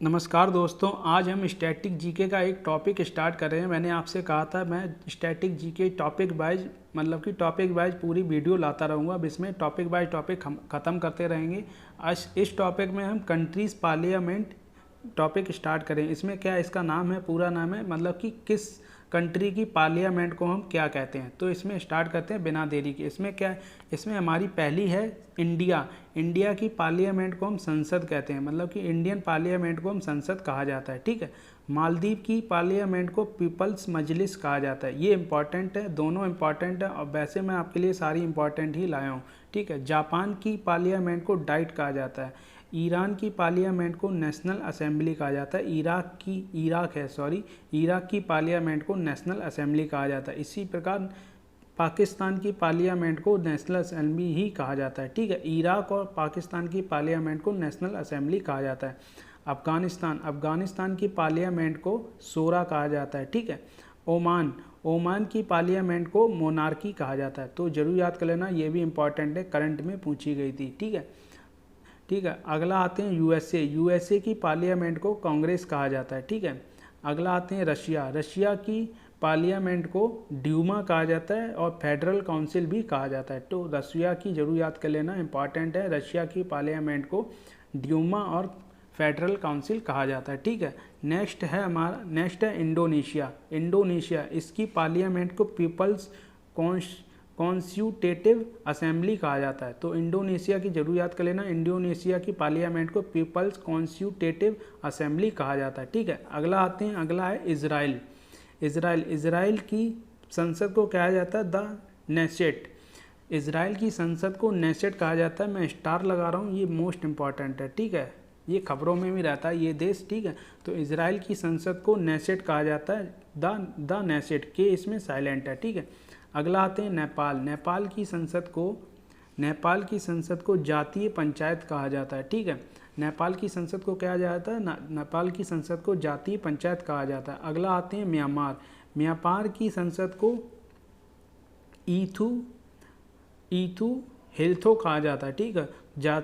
नमस्कार दोस्तों, आज हम स्टैटिक जीके का एक टॉपिक स्टार्ट कर रहे हैं। मैंने आपसे कहा था मैं static GK topic wise topic wise पूरी वीडियो लाता रहूँगा। अब इसमें टॉपिक वाइज टॉपिक हम ख़त्म करते रहेंगे। आज इस टॉपिक में हम कंट्रीज़ पार्लियामेंट टॉपिक स्टार्ट करें। इसमें क्या इसका नाम है, पूरा नाम है, मतलब कि किस कंट्री की पार्लियामेंट को हम क्या कहते हैं। तो इसमें स्टार्ट करते हैं बिना देरी के। इसमें क्या है, इसमें हमारी पहली है इंडिया। इंडिया की पार्लियामेंट को हम संसद कहते हैं, मतलब कि इंडियन पार्लियामेंट को हम संसद कहा जाता है। ठीक है। मालदीव की पार्लियामेंट को पीपल्स मजलिस कहा जाता है। ये इंपॉर्टेंट है, दोनों इंपॉर्टेंट है, और वैसे मैं आपके लिए सारी इंपॉर्टेंट ही लाया हूँ। ठीक है। जापान की पार्लियामेंट को डाइट कहा जाता है। ईरान की पार्लियामेंट को नेशनल असेंबली कहा जाता है। इराक की पार्लियामेंट को नेशनल असेंबली कहा जाता है। इसी प्रकार पाकिस्तान की पार्लियामेंट को नेशनल असेंबली ही कहा जाता है। ठीक है। इराक और पाकिस्तान की पार्लियामेंट को नेशनल असेंबली कहा जाता है। अफगानिस्तान की पार्लियामेंट को शोरा कहा जाता है। ठीक है। ओमान की पार्लियामेंट को मोनार्की कहा जाता है। तो जरूर याद कर लेना, ये भी इंपॉर्टेंट है, करंट में पूछी गई थी। ठीक है। अगला आते हैं यूएसए की पार्लियामेंट को कांग्रेस कहा जाता है। ठीक है। अगला आते हैं रशिया की पार्लियामेंट को ड्यूमा कहा जाता है और फेडरल काउंसिल भी कहा जाता है। तो रशिया की जरूर याद कर लेना, इंपॉर्टेंट है। रशिया की पार्लियामेंट को ड्यूमा और फेडरल काउंसिल कहा जाता है। ठीक है। नेक्स्ट है इंडोनेशिया। इसकी पार्लियामेंट को पीपल्स कॉन्स्टिट्यूटिव असेंबली कहा जाता है। तो इंडोनेशिया की जरूर याद कर लेना, इंडोनेशिया की पार्लियामेंट को पीपल्स कॉन्स्टिट्यूटिव असेंबली कहा जाता है। ठीक है। अगला है इजराइल की संसद को कहा जाता है द नेसेट। इजराइल की संसद को नेसेट कहा जाता है। मैं स्टार लगा रहा हूँ, ये मोस्ट इंपॉर्टेंट है। ठीक है। ये खबरों में भी रहता है ये देश। ठीक है। तो इजराइल की संसद को नेसेट कहा जाता है, द नेसेट के इसमें साइलेंट है। ठीक है। अगला आते हैं नेपाल की संसद को जातीय पंचायत कहा जाता है। ठीक है। नेपाल की संसद को क्या जाता है, नेपाल की संसद को जातीय पंचायत कहा जाता है। अगला आते हैं म्यांमार की संसद को ईथू हिल्थो कहा जाता है। ठीक है।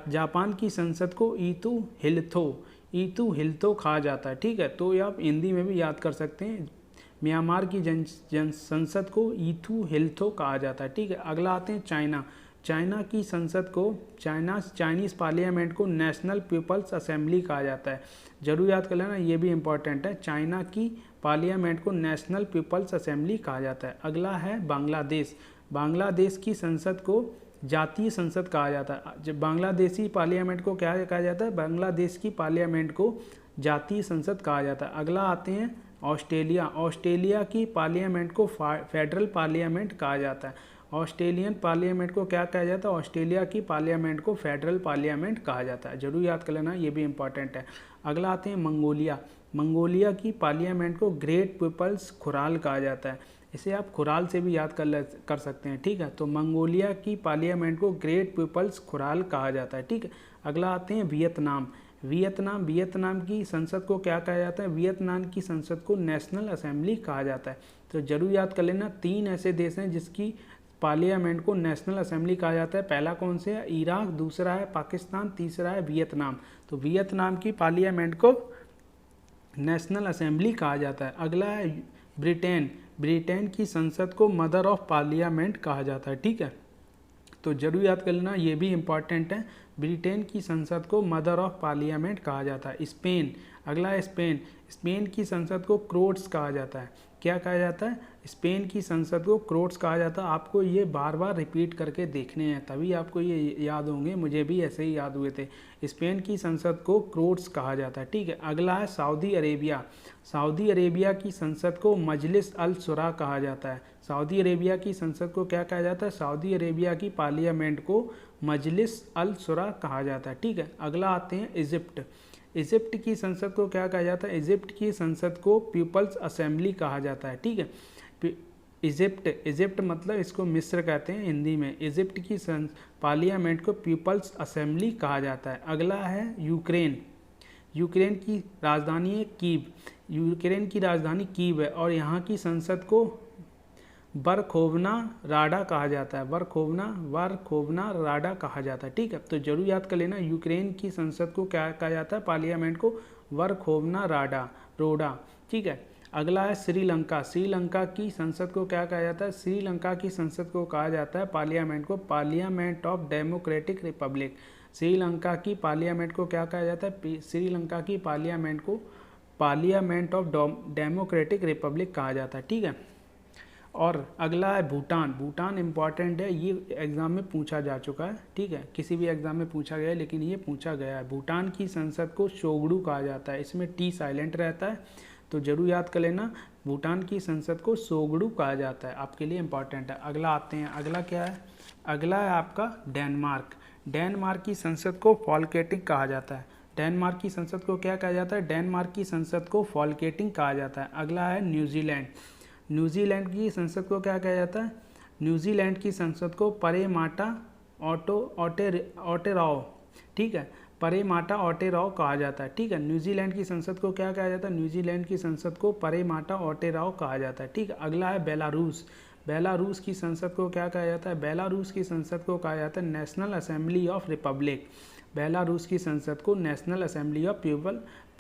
जापान की संसद को ईथू हिल्थो कहा जाता है। ठीक है। तो ये आप हिंदी में भी याद कर सकते हैं, म्यांमार की संसद को ईथू हिल्थो कहा जाता है। ठीक है। अगला आते हैं चाइना की संसद को चाइनीज़ पार्लियामेंट को नेशनल पीपल्स असेंबली कहा जाता है। जरूर याद कर लेना, ये भी इंपॉर्टेंट है। चाइना की पार्लियामेंट को नेशनल पीपल्स असेंबली कहा जाता है। अगला है बांग्लादेश की संसद को जातीय संसद कहा जाता है। जब बांग्लादेशी पार्लियामेंट को क्या कहा जाता है, बांग्लादेश की पार्लियामेंट को जातीय संसद कहा जाता है। अगला आते हैं ऑस्ट्रेलिया की पार्लियामेंट को फेडरल पार्लियामेंट कहा जाता है। ऑस्ट्रेलियन पार्लियामेंट को क्या कहा जाता है, ऑस्ट्रेलिया की पार्लियामेंट को फेडरल पार्लियामेंट कहा जाता है। जरूर याद कर लेना, ये भी इंपॉर्टेंट है। अगला आते हैं मंगोलिया की पार्लियामेंट को ग्रेट पीपल्स खुराल कहा जाता है। इसे आप खुराल से भी याद कर सकते हैं। ठीक है। तो मंगोलिया की पार्लियामेंट को ग्रेट पीपल्स खुराल कहा जाता है। ठीक है। अगला आते हैं वियतनाम की संसद को क्या कहा जाता है, वियतनाम की संसद को नेशनल असेंबली कहा जाता है। तो जरूर याद कर लेना, 3 ऐसे देश हैं जिसकी पार्लियामेंट को नेशनल असेंबली कहा जाता है। पहला कौन से है, इराक, दूसरा है पाकिस्तान, तीसरा है वियतनाम। तो वियतनाम की पार्लियामेंट को नेशनल असेंबली कहा जाता है। अगला है ब्रिटेन की संसद को मदर ऑफ पार्लियामेंट कहा जाता है। ठीक है। तो जरूर याद कर लेना, ये भी इंपॉर्टेंट है। ब्रिटेन की संसद को मदर ऑफ पार्लियामेंट कहा जाता है। अगला है स्पेन की संसद को क्रोट्स कहा जाता है। क्या कहा जाता है, स्पेन की संसद को क्रोट्स कहा जाता है। आपको ये बार बार रिपीट करके देखने हैं, तभी आपको ये याद होंगे। मुझे भी ऐसे ही याद हुए थे। स्पेन की संसद को क्रोट्स कहा जाता है। ठीक है। अगला है सऊदी अरेबिया की संसद को मजलिस अल शुरा कहा जाता है। सऊदी अरेबिया की संसद को क्या कहा जाता है, सऊदी अरेबिया की पार्लियामेंट को मजलिस अल शुरा कहा जाता है। ठीक है। अगला आते हैं इजिप्ट की संसद को क्या कहा जाता है, इजिप्ट की संसद को पीपल्स असेंबली कहा जाता है। ठीक है। इजिप्ट मतलब इसको मिस्र कहते हैं हिंदी में। इजिप्ट की पार्लियामेंट को पीपल्स असेंबली कहा जाता है। अगला है यूक्रेन की राजधानी है कीव। यूक्रेन की राजधानी कीव है और यहाँ की संसद को वर्खोवना राडा कहा जाता है, वर्खोवना राडा कहा जाता है। ठीक है, तो जरूर याद कर लेना, यूक्रेन की संसद को क्या कहा जाता है, पार्लियामेंट को वर्खोवना रोडा। ठीक है, अगला है श्रीलंका। श्रीलंका की संसद को क्या कहा जाता है, श्रीलंका की संसद को कहा जाता है पार्लियामेंट को parliament of democratic Republic. Sri Lanka की पार्लियामेंट को क्या कहा जाता है, श्रीलंका की पार्लियामेंट को पार्लियामेंट ऑफ डेमोक्रेटिक रिपब्लिक कहा जाता है। ठीक है, और अगला है भूटान। भूटान इम्पॉर्टेंट है, ये एग्ज़ाम में पूछा जा चुका है। ठीक है, किसी भी एग्ज़ाम में पूछा गया है, लेकिन ये पूछा गया है। भूटान की संसद को सोगडू कहा जाता है, इसमें टी साइलेंट रहता है, तो जरूर याद कर लेना, भूटान की संसद को सोगडू कहा जाता है, आपके लिए इम्पॉर्टेंट है। अगला आते हैं, अगला क्या है, अगला है आपका डेनमार्क। डेनमार्क की संसद को फॉलकेटिंग कहा जाता है। डेनमार्क की संसद को क्या कहा जाता है, डेनमार्क की संसद को फॉलकेटिंग कहा जाता है। अगला है न्यूजीलैंड। न्यूजीलैंड की संसद को क्या कहा जाता है, न्यूजीलैंड की संसद को परेमाटा ओटेराओ। ठीक है, परेमाटा ओटेराओ कहा जाता है। ठीक है, न्यूजीलैंड की संसद को क्या कहा जाता है, न्यूजीलैंड की संसद को परेमाटा ओटेराओ कहा जाता है। ठीक है, अगला है बेलारूस। बेलारूस की संसद को क्या कहा जाता है, बेलारूस की संसद को कहा जाता है national assembly of Republic. Belarus की संसद को नेशनल असेंबली ऑफ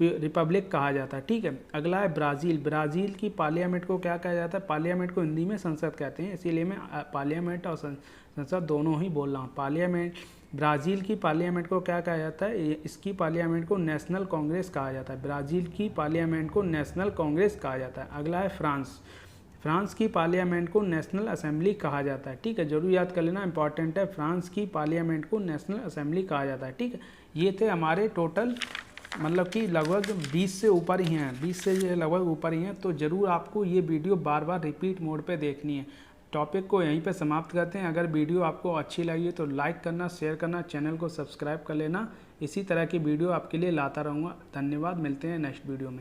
रिपब्लिक कहा जाता है। ठीक है, अगला है ब्राज़ील। ब्राज़ील की पार्लियामेंट को क्या कहा जाता है, पार्लियामेंट को हिंदी में संसद कहते हैं, इसीलिए मैं पार्लियामेंट और संसद दोनों ही बोल रहा हूँ। पार्लियामेंट, ब्राज़ील की पार्लियामेंट को क्या कहा जाता है, इसकी पार्लियामेंट को नेशनल कांग्रेस कहा जाता है। ब्राज़ील की पार्लियामेंट को नेशनल कांग्रेस कहा जाता है। अगला है फ्रांस। फ्रांस की पार्लियामेंट को नेशनल असेंबली कहा जाता है। ठीक है, जरूर याद कर लेना, इंपॉर्टेंट है, फ्रांस की पार्लियामेंट को नेशनल असेंबली कहा जाता है। ठीक है, ये थे हमारे टोटल, मतलब कि लगभग 20 से ऊपर ही हैं, 20 से लगभग ऊपर ही हैं। तो ज़रूर आपको ये वीडियो बार बार रिपीट मोड पे देखनी है। टॉपिक को यहीं पे समाप्त करते हैं। अगर वीडियो आपको अच्छी लगी तो लाइक करना, शेयर करना, चैनल को सब्सक्राइब कर लेना। इसी तरह की वीडियो आपके लिए लाता रहूँगा। धन्यवाद, मिलते हैं नेक्स्ट वीडियो में।